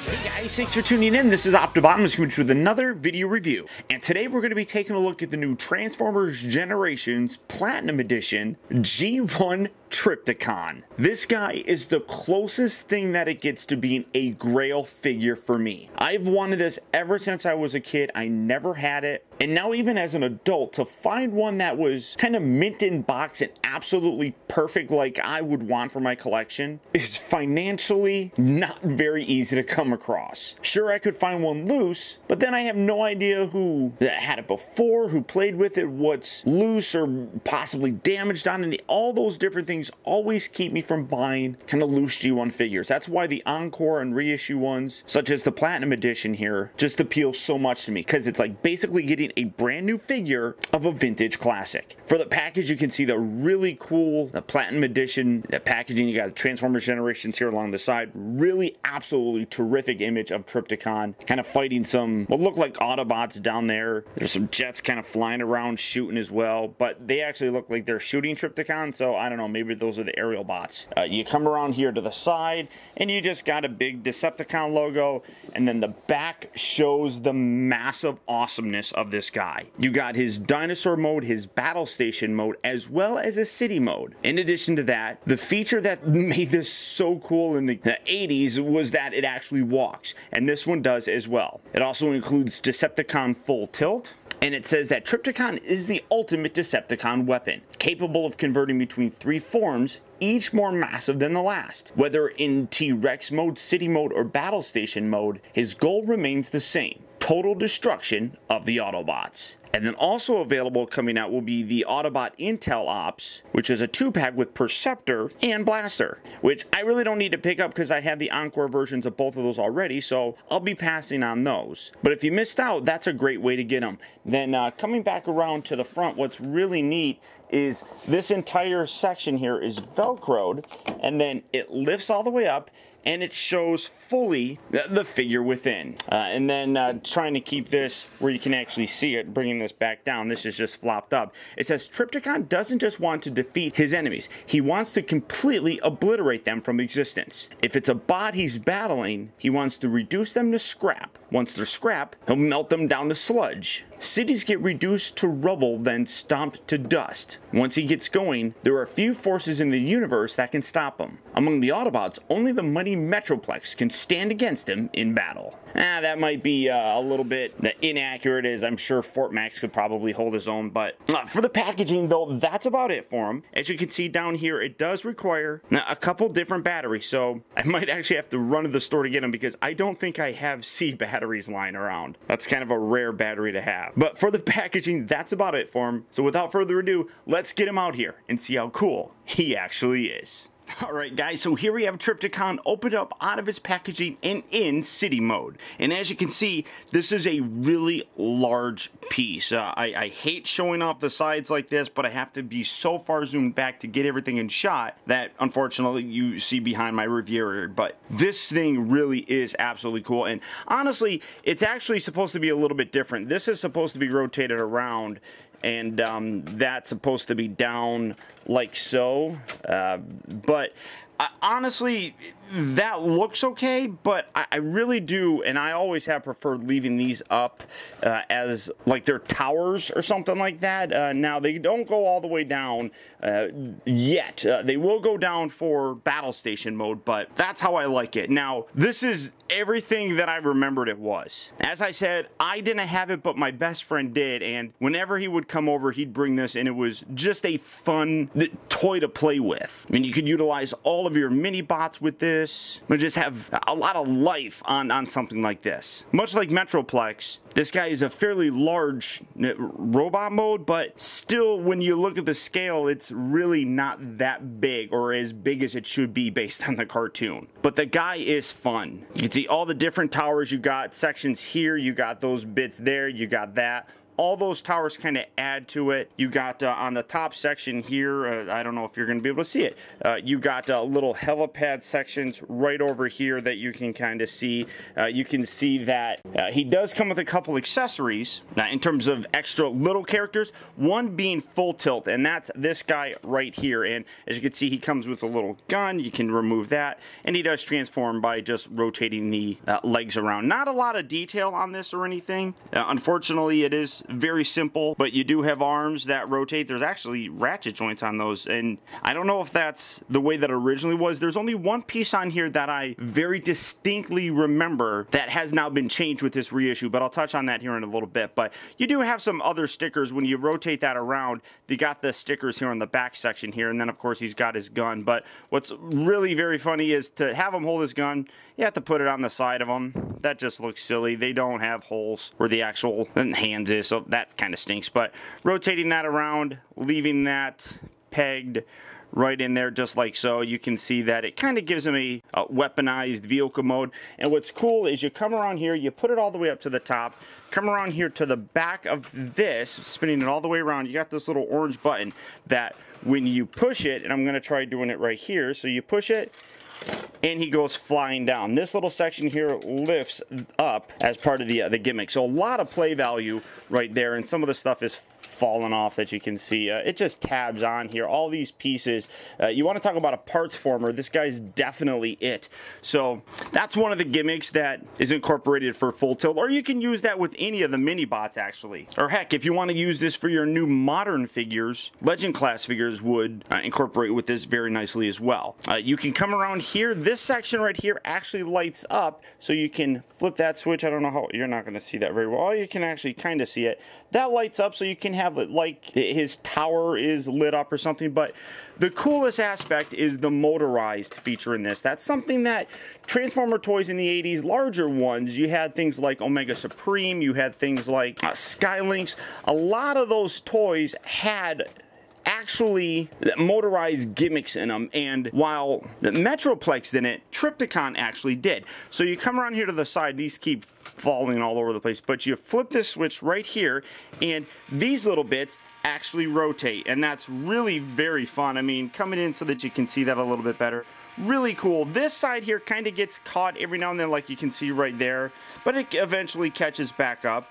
Hey guys, thanks for tuning in. This is Optibottom coming with another video review. And today we're going to be taking a look at the new Transformers Generations Platinum Edition G1 Trypticon. This guy is the closest thing that it gets to being a Grail figure for me. I've wanted this ever since I was a kid. I never had it. And now even as an adult, to find one that was kind of mint in box and absolutely perfect like I would want for my collection is financially not very easy to come across. Sure, I could find one loose, but then I have no idea who had it before, who played with it, what's loose or possibly damaged on it. All those different things always keep me from buying kind of loose G1 figures. That's why the Encore and reissue ones, such as the Platinum Edition here, just appeal so much to me, because it's like basically getting a brand new figure of a vintage classic. For the package, you can see the really cool Platinum Edition packaging. You got the Transformers Generations here along the side. Really absolutely terrific image of Trypticon kind of fighting some what look like Autobots down there. There's some jets kind of flying around shooting as well, but they actually look like they're shooting Trypticon, so I don't know, maybe those are the aerial bots. You come around here to the side and you just got a big Decepticon logo, and then the back shows the massive awesomeness of this guy. You got his dinosaur mode, his battle station mode, as well as a city mode. In addition to that, the feature that made this so cool in the 80s was that it actually walks, and this one does as well. It also includes Decepticon Full Tilt, and it says that Trypticon is the ultimate Decepticon weapon, capable of converting between 3 forms, each more massive than the last. Whether in T-Rex mode, city mode, or battle station mode, his goal remains the same: total destruction of the Autobots. And then also available coming out will be the Autobot Intel Ops, which is a 2-pack with Perceptor and Blaster, which I really don't need to pick up because I have the Encore versions of both of those already, so I'll be passing on those. But if you missed out, that's a great way to get them. Then coming back around to the front, what's really neat is this entire section here is Velcroed, and then it lifts all the way up, and it shows fully the figure within. And then trying to keep this where you can actually see it, bringing this back down, this is just flopped up. It says Trypticon doesn't just want to defeat his enemies, he wants to completely obliterate them from existence. If it's a bot he's battling, he wants to reduce them to scrap. Once they're scrap, he'll melt them down to sludge. Cities get reduced to rubble, then stomped to dust. Once he gets going, there are a few forces in the universe that can stop him. Among the Autobots, only the mighty Metroplex can stand against him in battle. That might be a little bit inaccurate, as I'm sure Fort Max could probably hold his own, but for the packaging though, that's about it for him. As you can see down here, it does require a couple different batteries, so I might actually have to run to the store to get them because I don't think I have C batteries lying around. That's kind of a rare battery to have. But for the packaging, that's about it for him. So without further ado, let's get him out here and see how cool he actually is. Alright guys, so here we have Trypticon opened up out of its packaging and in city mode. And as you can see, this is a really large piece. I hate showing off the sides like this, but I have to be so far zoomed back to get everything in shot that unfortunately you see behind my reviewer. But this thing really is absolutely cool. And honestly, it's actually supposed to be a little bit different. This is supposed to be rotated around, and that's supposed to be down like so, but honestly, that looks okay, but I really do, and I always have preferred leaving these up as like they're towers or something like that. Now, they don't go all the way down yet. They will go down for battle station mode, but that's how I like it. Now, this is everything that I remembered it was. As I said, I didn't have it, but my best friend did, and whenever he would come over, he'd bring this, and it was just a fun toy to play with. I mean, you could utilize all of your mini bots with this, and just have a lot of life on something like this. Much like Metroplex, this guy is a fairly large robot mode, but still, when you look at the scale, it's really not that big, or as big as it should be based on the cartoon. But the guy is fun. You can see all the different towers. You got sections here, you got those bits there, you got that. all those towers kind of add to it. You got on the top section here, I don't know if you're going to be able to see it, you got little helipad sections right over here that you can kind of see. You can see that he does come with a couple accessories in terms of extra little characters, one being full tilt, and that's this guy right here. And as you can see, he comes with a little gun. You can remove that, and he does transform by just rotating the legs around. Not a lot of detail on this or anything. Unfortunately, it is very simple, but you do have arms that rotate. There's actually ratchet joints on those, and I don't know if that's the way that it originally was. There's only one piece on here that I very distinctly remember that has now been changed with this reissue, but I'll touch on that here in a little bit. But you do have some other stickers. When you rotate that around, you got the stickers here on the back section here, and then of course he's got his gun. But what's really very funny is to have him hold his gun, you have to put it on the side of him. That just looks silly. They don't have holes where the actual hands is, so that kind of stinks. But rotating that around, leaving that pegged right in there just like so, you can see that it kind of gives him a weaponized vehicle mode. And what's cool is you come around here, you put it all the way up to the top, come around here to the back of this, spinning it all the way around, you got this little orange button that when you push it, and I'm going to try doing it right here, so you push it and he goes flying down. This little section here lifts up as part of the gimmick, so a lot of play value right there, and some of the stuff is falling off that you can see. It just tabs on here. All these pieces, you want to talk about a parts former, this guy's definitely it. So that's one of the gimmicks that is incorporated for full tilt, or you can use that with any of the mini bots actually. Or heck, if you want to use this for your new modern figures, legend class figures would incorporate with this very nicely as well. You can come around here. This section right here actually lights up, so you can flip that switch. I don't know how, you're not going to see that very well. You can actually kind of see it. That lights up, so you can have it like his tower is lit up or something. But the coolest aspect is the motorized feature in this. That's something that Transformer toys in the 80s, larger ones, you had things like Omega Supreme, you had things like Skylinks. A lot of those toys had actually motorized gimmicks in them, and while the Metroplex didn't, Trypticon actually did. So you come around here to the side, these keep falling all over the place, but you flip this switch right here and these little bits actually rotate, and that's really very fun. I mean, coming in so that you can see that a little bit better. Really cool. This side here kind of gets caught every now and then, like you can see right there, but it eventually catches back up.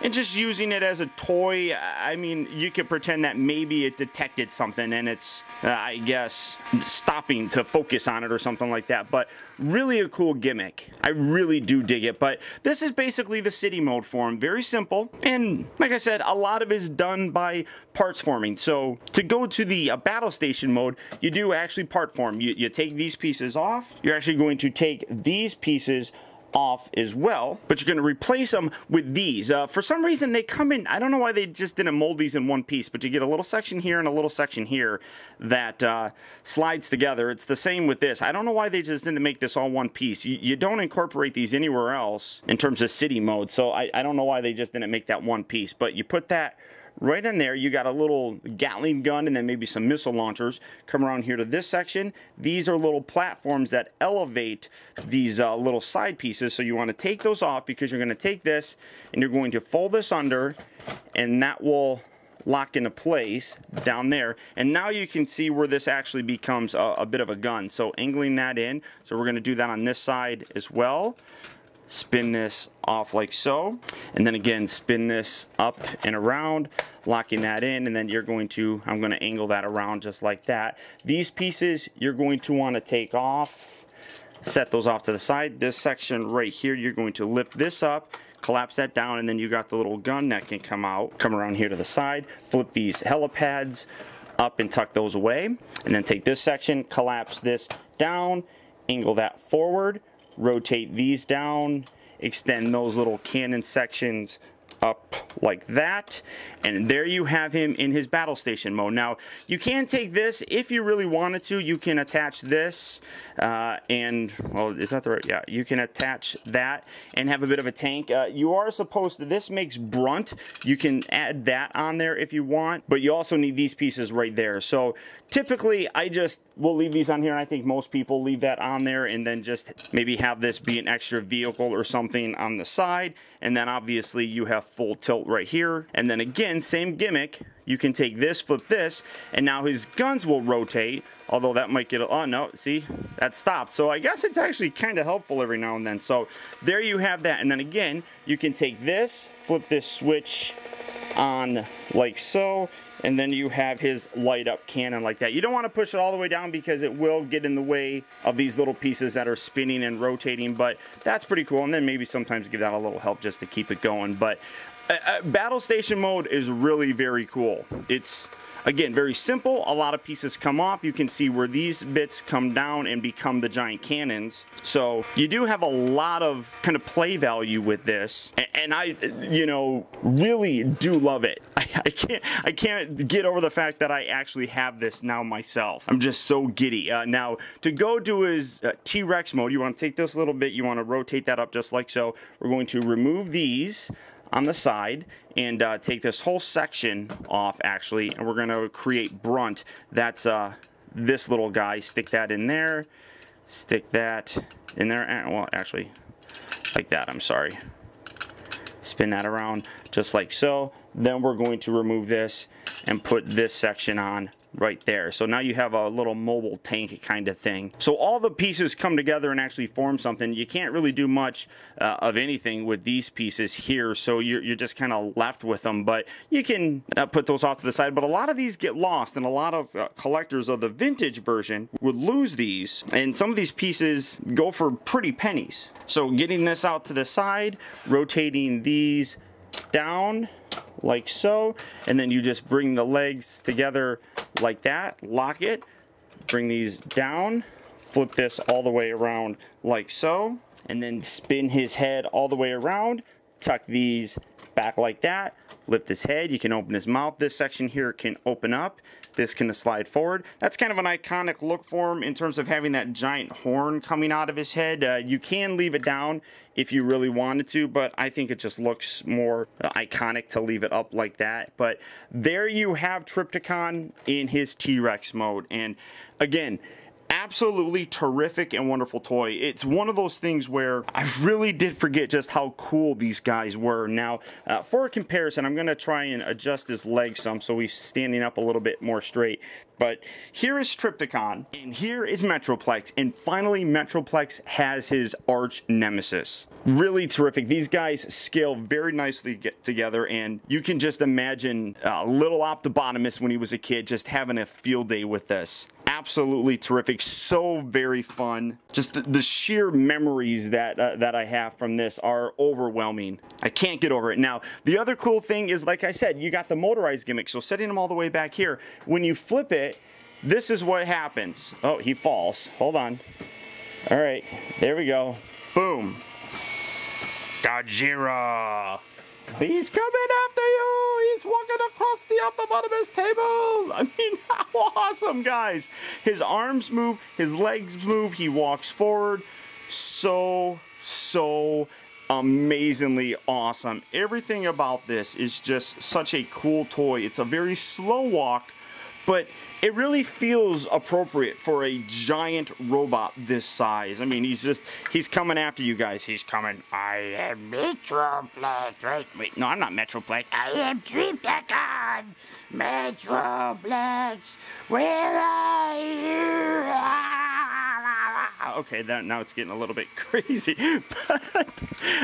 And just using it as a toy, I mean, you could pretend that maybe it detected something and it's, I guess, stopping to focus on it or something like that. But really a cool gimmick. I really do dig it. But this is basically the city mode for him. Very simple. And like I said, a lot of it is done by parts forming. So to go to the battle station mode, you do actually part form. You take these pieces off. You're actually going to take these pieces off as well, but you're going to replace them with these. For some reason they come in, I don't know why they just didn't mold these in one piece, but you get a little section here and a little section here that slides together. It's the same with this. I don't know why they just didn't make this all one piece. You don't incorporate these anywhere else in terms of city mode, so I don't know why they just didn't make that one piece, but you put that right in there. You got a little Gatling gun and then maybe some missile launchers. Come around here to this section. These are little platforms that elevate these little side pieces. So you want to take those off because you're going to take this and you're going to fold this under, and that will lock into place down there. And now you can see where this actually becomes a bit of a gun. So angling that in. So we're going to do that on this side as well. Spin this off like so, and then again spin this up and around, locking that in, and then you're going to, I'm going to angle that around just like that. These pieces you're going to want to take off, set those off to the side. This section right here, you're going to lift this up, collapse that down, and then you got the little gun that can come out. Come around here to the side, flip these helipads up and tuck those away, and then take this section, collapse this down, angle that forward, rotate these down, extend those little cannon sections up like that, and there you have him in his battle station mode. Now you can take this if you really wanted to. You can attach this and, well, is that the right? Yeah, you can attach that and have a bit of a tank. You are supposed to, this makes brunt, you can add that on there if you want, but you also need these pieces right there. So typically I just will leave these on here, and I think most people leave that on there, and then just maybe have this be an extra vehicle or something on the side, and then obviously you have full tilt bolt right here. And then again, same gimmick. You can take this, flip this, and now his guns will rotate. Although that might get, oh no, see, that stopped. So I guess it's actually kind of helpful every now and then. So there you have that. And then again, you can take this, flip this switch on like so, and then you have his light up cannon like that. You don't want to push it all the way down because it will get in the way of these little pieces that are spinning and rotating, but that's pretty cool. And then maybe sometimes give that a little help just to keep it going. But battle station mode is really very cool. It's, again, very simple. A lot of pieces come off. You can see where these bits come down and become the giant cannons. So you do have a lot of kind of play value with this. And I, you know, really do love it. I can't get over the fact that I actually have this now myself. I'm just so giddy. Now, to go to his T-Rex mode, you want to take this little bit, you want to rotate that up just like so. We're going to remove these on the side and take this whole section off actually, and we're going to create brunt. That's this little guy. Stick that in there, stick that in there, and, well, actually like that, I'm sorry. Spin that around just like so. Then we're going to remove this and put this section on right there. So now you have a little mobile tank kind of thing. So all the pieces come together and actually form something. You can't really do much of anything with these pieces here, so you're just kind of left with them. But you can put those off to the side. But a lot of these get lost, and a lot of collectors of the vintage version would lose these. And some of these pieces go for pretty pennies. So getting this out to the side, rotating these down like so, and then you just bring the legs together like that, lock it, bring these down, flip this all the way around like so, and then spin his head all the way around, tuck these back like that, lift his head, you can open his mouth. This section here can open up, this can slide forward. That's kind of an iconic look for him in terms of having that giant horn coming out of his head. You can leave it down if you really wanted to, but I think it just looks more iconic to leave it up like that. But there you have Trypticon in his T-Rex mode. And again, absolutely terrific and wonderful toy. It's one of those things where I really did forget just how cool these guys were. Now, for a comparison, I'm going to try and adjust his legs some so he's standing up a little bit more straight. But here is Trypticon, and here is Metroplex, and finally Metroplex has his arch nemesis. Really terrific. These guys scale very nicely together, and you can just imagine little Optibotimus when he was a kid just having a field day with this. Absolutely terrific. So very fun. Just the sheer memories that I have from this are overwhelming. I can't get over it. Now, the other cool thing is, like I said, you got the motorized gimmick. So setting them all the way back here, when you flip it, this is what happens. Oh, he falls. Hold on. All right, there we go. Boom. Gojira. He's coming after you! He's walking across the Optibotimus table! I mean, how awesome, guys! His arms move, his legs move, he walks forward. So amazingly awesome. Everything about this is just such a cool toy. It's a very slow walk, but it really feels appropriate for a giant robot this size. I mean, he's coming after you guys. He's coming. I am Metroplex, right? Wait, no, I'm not Metroplex. I am Trypticon. Metroplex, where are you? Okay, now it's getting a little bit crazy. But,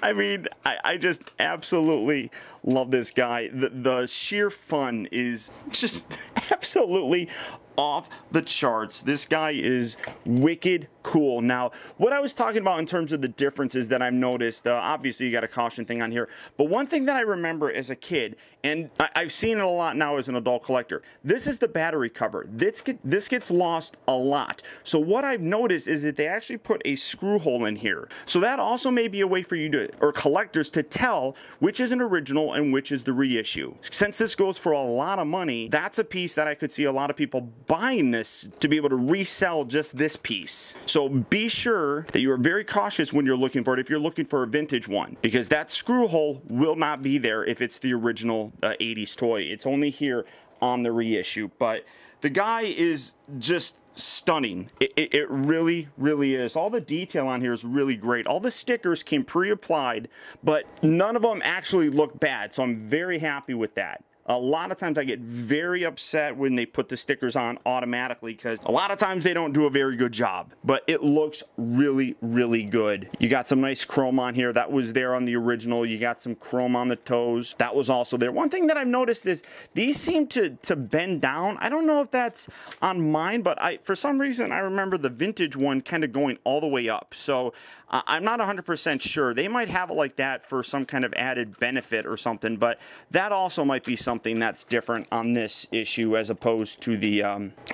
I mean, I just absolutely love this guy. The sheer fun is just absolutely off the charts. This guy is wicked cool. Now, what I was talking about in terms of the differences that I've noticed, obviously you got a caution thing on here, but one thing that I remember as a kid, and I've seen it a lot now as an adult collector, this is the battery cover. This gets lost a lot. So what I've noticed is that they actually put a screw hole in here. So that also may be a way for you to, or collectors, to tell which is an original and which is the reissue. Since this goes for a lot of money, that's a piece that I could see a lot of people buying this to be able to resell just this piece. So be sure that you are very cautious when you're looking for it if you're looking for a vintage one, because that screw hole will not be there if it's the original 80s toy. It's only here on the reissue. But the guy is just stunning. It really, really is. All the detail on here is really great. All the stickers came pre-applied, but none of them actually look bad, so I'm very happy with that. A lot of times I get very upset when they put the stickers on automatically because a lot of times they don't do a very good job, but it looks really, really good. You got some nice chrome on here. That was there on the original. You got some chrome on the toes. That was also there. One thing that I've noticed is these seem to bend down. I don't know if that's on mine, but for some reason I remember the vintage one kind of going all the way up. So I'm not 100% sure. They might have it like that for some kind of added benefit or something, but that also might be something that's different on this issue as opposed to the,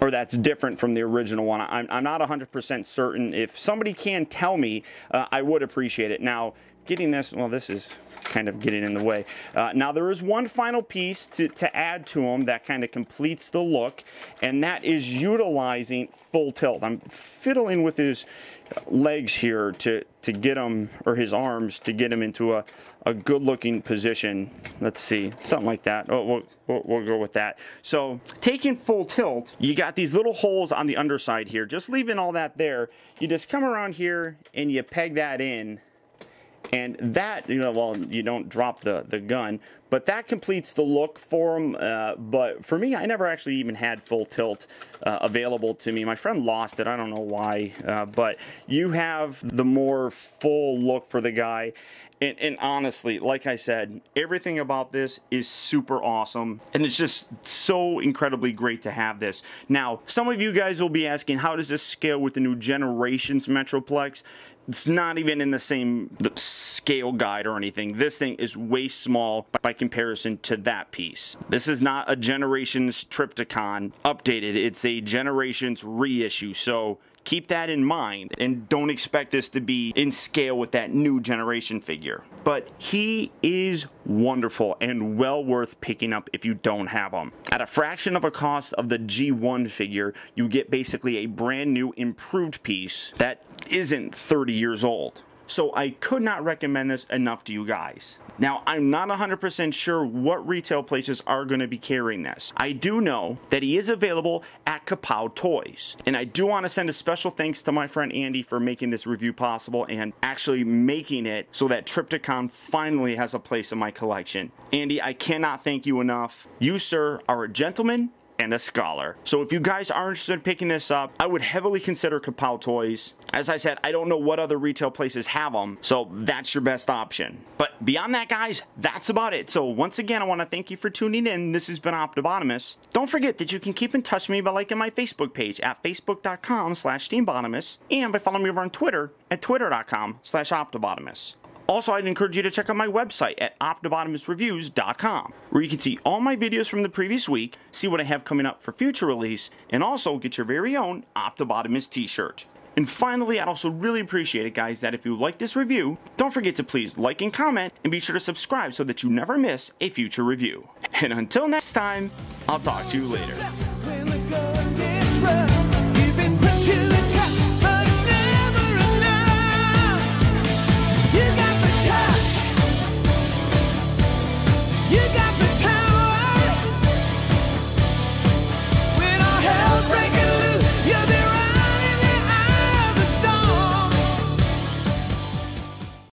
or that's different from the original one. I'm not 100% certain. If somebody can tell me, I would appreciate it. Now, getting this, well, this is kind of getting in the way. Now, there is one final piece to add to them that kind of completes the look, and that is utilizing full tilt. I'm fiddling with his legs here to get him, or his arms, to get him into a good looking position. Let's see, something like that. Oh, we'll go with that. So taking full tilt, you got these little holes on the underside here. Just leaving all that there, you just come around here and you peg that in. And that, you know, well, you don't drop the gun, but that completes the look for them. But for me, I never actually even had full tilt available to me. My friend lost it. I don't know why. But you have the more full look for the guy. And honestly, like I said, everything about this is super awesome. And it's just so incredibly great to have this. Now, some of you guys will be asking, how does this scale with the new Generations Metroplex? It's not even in the same scale guide or anything. This thing is way small by comparison to that piece. This is not a Generations Trypticon updated. It's a Generations reissue. So keep that in mind and don't expect this to be in scale with that new generation figure. But he is wonderful and well worth picking up if you don't have him. At a fraction of a cost of the G1 figure, you get basically a brand new improved piece that isn't 30 years old. So I could not recommend this enough to you guys. Now, I'm not 100% sure what retail places are going to be carrying this. I do know that he is available at Kapow Toys. And I do want to send a special thanks to my friend Andy for making this review possible and actually making it so that Trypticon finally has a place in my collection. Andy, I cannot thank you enough. You, sir, are a gentleman and a scholar. So if you guys are interested in picking this up, I would heavily consider Kapow Toys. As I said, I don't know what other retail places have them, so that's your best option. But beyond that, guys, that's about it. So once again, I want to thank you for tuning in. This has been Optibotimus. Don't forget that you can keep in touch with me by liking my Facebook page at facebook.com/SteamBotimus and by following me over on Twitter at twitter.com/Optibotimus. Also, I'd encourage you to check out my website at optibotimusreviews.com, where you can see all my videos from the previous week, see what I have coming up for future release, and also get your very own Optibotimus t-shirt. And finally, I'd also really appreciate it, guys, that if you like this review, don't forget to please like and comment, and be sure to subscribe so that you never miss a future review. And until next time, I'll talk to you later.